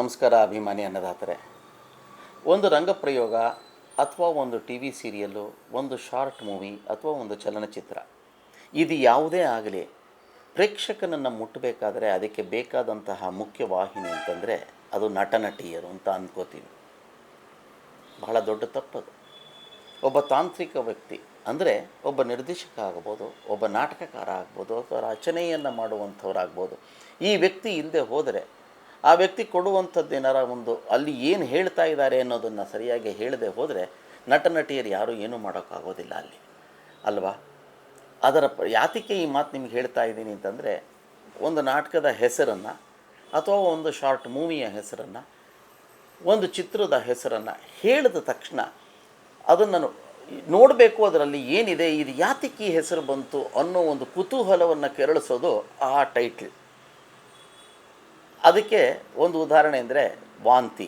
ನಮಸ್ಕಾರ ಅಭಿಮಾನಿ ಅನ್ನದಾತರೆ. ಒಂದು ರಂಗಪ್ರಯೋಗ ಅಥವಾ ಒಂದು ಟಿ ವಿ ಸೀರಿಯಲ್ಲು, ಒಂದು ಶಾರ್ಟ್ ಮೂವಿ ಅಥವಾ ಒಂದು ಚಲನಚಿತ್ರ, ಇದು ಯಾವುದೇ ಆಗಲಿ ಪ್ರೇಕ್ಷಕನನ್ನು ಮುಟ್ಟಬೇಕಾದ್ರೆ ಅದಕ್ಕೆ ಬೇಕಾದಂತಹ ಮುಖ್ಯ ವಾಹಿನಿ ಅಂತಂದರೆ ಅದು ನಟ ನಟಿಯರು ಅಂತ ಅಂದ್ಕೋತೀವಿ. ಬಹಳ ದೊಡ್ಡ ತಪ್ಪದು. ಒಬ್ಬ ತಾಂತ್ರಿಕ ವ್ಯಕ್ತಿ ಅಂದರೆ ಒಬ್ಬ ನಿರ್ದೇಶಕ ಆಗ್ಬೋದು, ಒಬ್ಬ ನಾಟಕಕಾರ ಆಗ್ಬೋದು, ಅಥವಾ ರಚನೆಯನ್ನು ಮಾಡುವಂಥವ್ರಾಗ್ಬೋದು. ಈ ವ್ಯಕ್ತಿ ಇಲ್ಲದೆ ಹೋದರೆ ಆ ವ್ಯಕ್ತಿ ಕೊಡುವಂಥದ್ದು ಏನಾರ ಒಂದು ಅಲ್ಲಿ ಏನು ಹೇಳ್ತಾ ಇದ್ದಾರೆ ಅನ್ನೋದನ್ನು ಸರಿಯಾಗಿ ಹೇಳದೆ ಹೋದರೆ ನಟ ನಟಿಯರು ಯಾರೂ ಏನೂ ಮಾಡೋಕ್ಕಾಗೋದಿಲ್ಲ ಅಲ್ಲಿ, ಅಲ್ವಾ? ಅದರ ಯಾತಕ್ಕೆ ಈ ಮಾತು ನಿಮ್ಗೆ ಹೇಳ್ತಾ ಇದ್ದೀನಿ ಅಂತಂದರೆ, ಒಂದು ನಾಟಕದ ಹೆಸರನ್ನು ಅಥವಾ ಒಂದು ಶಾರ್ಟ್ ಮೂವಿಯ ಹೆಸರನ್ನು, ಒಂದು ಚಿತ್ರದ ಹೆಸರನ್ನು ಹೇಳಿದ ತಕ್ಷಣ ಅದನ್ನು ನೋಡಬೇಕು, ಅದರಲ್ಲಿ ಏನಿದೆ, ಇದು ಯಾತಕ್ಕೆ ಈ ಹೆಸರು ಬಂತು ಅನ್ನೋ ಒಂದು ಕುತೂಹಲವನ್ನು ಕೆರಳಿಸೋದು ಆ ಟೈಟ್ಲ್. ಅದಕ್ಕೆ ಒಂದು ಉದಾಹರಣೆ ಅಂದರೆ ವಾಂತಿ.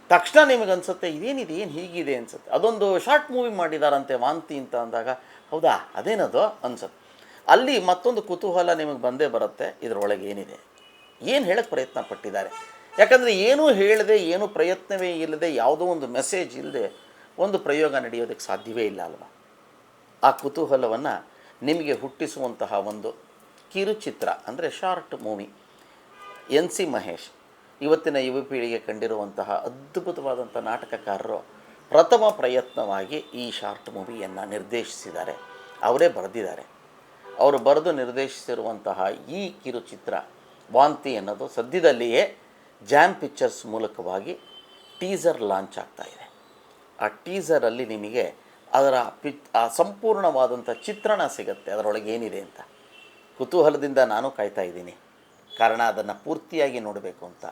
ತಕ್ಷಣ ನಿಮಗನ್ಸುತ್ತೆ ಇದೇನಿದೆ, ಏನು ಹೀಗಿದೆ ಅನ್ಸುತ್ತೆ. ಅದೊಂದು ಶಾರ್ಟ್ ಮೂವಿ ಮಾಡಿದಾರಂತೆ ವಾಂತಿ ಅಂತ ಅಂದಾಗ, ಹೌದಾ ಅದೇನದು ಅನ್ಸುತ್ತೆ. ಅಲ್ಲಿ ಮತ್ತೊಂದು ಕುತೂಹಲ ನಿಮಗೆ ಬಂದೇ ಬರುತ್ತೆ, ಇದರೊಳಗೆ ಏನಿದೆ, ಏನು ಹೇಳೋಕ್ಕೆ ಪ್ರಯತ್ನ ಪಟ್ಟಿದ್ದಾರೆ. ಯಾಕಂದರೆ ಏನೂ ಹೇಳದೆ, ಏನೂ ಪ್ರಯತ್ನವೇ ಇಲ್ಲದೆ, ಯಾವುದೋ ಒಂದು ಮೆಸೇಜ್ ಇಲ್ಲದೆ ಒಂದು ಪ್ರಯೋಗ ನಡೆಯೋದಕ್ಕೆ ಸಾಧ್ಯವೇ ಇಲ್ಲ ಅಲ್ವಾ? ಆ ಕುತೂಹಲವನ್ನು ನಿಮಗೆ ಹುಟ್ಟಿಸುವಂತಹ ಒಂದು ಕಿರುಚಿತ್ರ ಅಂದರೆ short movie. N C Mahesh ಇವತ್ತಿನ ಯುವ ಪೀಳಿಗೆ ಕಂಡಿರುವಂತಹ ಅದ್ಭುತವಾದಂಥ ನಾಟಕಕಾರರು ಪ್ರಥಮ ಪ್ರಯತ್ನವಾಗಿ ಈ ಶಾರ್ಟ್ ಮೂವಿಯನ್ನು ನಿರ್ದೇಶಿಸಿದ್ದಾರೆ. ಅವರೇ ಬರೆದಿದ್ದಾರೆ. ಅವರು ಬರೆದು ನಿರ್ದೇಶಿಸಿರುವಂತಹ ಈ ಕಿರುಚಿತ್ರ ವಾಂತಿ ಅನ್ನೋದು ಸದ್ಯದಲ್ಲಿಯೇ ಜಾಮ್ ಪಿಕ್ಚರ್ಸ್ ಮೂಲಕವಾಗಿ ಟೀಸರ್ ಲಾಂಚ್ ಆಗ್ತಾಯಿದೆ. ಆ ಟೀಸರಲ್ಲಿ ನಿಮಗೆ ಅದರ ಸಂಪೂರ್ಣವಾದಂಥ ಚಿತ್ರಣ ಸಿಗುತ್ತೆ, ಅದರೊಳಗೆ ಏನಿದೆ ಅಂತ. ಕುತೂಹಲದಿಂದ ನಾನು ಕಾಯ್ತಾ ಇದ್ದೀನಿ, ಕಾರಣ ಅದನ್ನು ಪೂರ್ತಿಯಾಗಿ ನೋಡಬೇಕು ಅಂತ.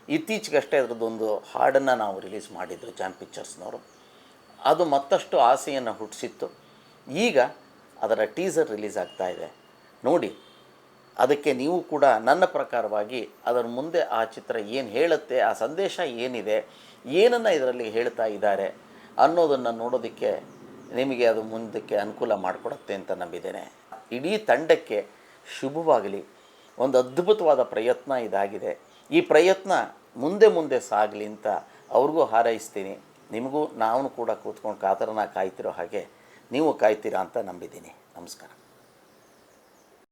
ಇತ್ತೀಚೆಗಷ್ಟೇ ಅದರದ್ದೊಂದು ಹಾಡನ್ನು ನಾವು ರಿಲೀಸ್ ಮಾಡಿದ್ರು ಜಾಮ್ ಪಿಕ್ಚರ್ಸ್ನವರು. ಅದು ಮತ್ತಷ್ಟು ಆಸೆಯನ್ನು ಹುಟ್ಟಿಸಿತ್ತು. ಈಗ ಅದರ ಟೀಸರ್ ರಿಲೀಸ್ ಆಗ್ತಾ ಇದೆ, ನೋಡಿ. ಅದಕ್ಕೆ ನೀವು ಕೂಡ ನನ್ನ ಪ್ರಕಾರವಾಗಿ ಅದರ ಮುಂದೆ ಆ ಚಿತ್ರ ಏನು ಹೇಳುತ್ತೆ, ಆ ಸಂದೇಶ ಏನಿದೆ, ಏನನ್ನು ಇದರಲ್ಲಿ ಹೇಳ್ತಾ ಇದ್ದಾರೆ ಅನ್ನೋದನ್ನು ನೋಡೋದಕ್ಕೆ ನಿಮಗೆ ಅದು ಮುಂದಕ್ಕೆ ಅನುಕೂಲ ಮಾಡಿಕೊಡುತ್ತೆ ಅಂತ ನಂಬಿದ್ದೇನೆ. ಇಡೀ ತಂಡಕ್ಕೆ ಶುಭವಾಗಲಿ. ಒಂದು ಅದ್ಭುತವಾದ ಪ್ರಯತ್ನ ಇದಾಗಿದೆ. ಈ ಪ್ರಯತ್ನ ಮುಂದೆ ಮುಂದೆ ಸಾಗಲಿ ಅಂತ ಅವ್ರಿಗೂ ಹಾರೈಸ್ತೀನಿ. ನಿಮಗೂ ನಾವು ಕೂಡ ಕೂತ್ಕೊಂಡು ಕಾತರನ ಕಾಯ್ತಿರೋ ಹಾಗೆ ನೀವು ಕಾಯ್ತೀರಾ ಅಂತ ನಂಬಿದ್ದೀನಿ. ನಮಸ್ಕಾರ.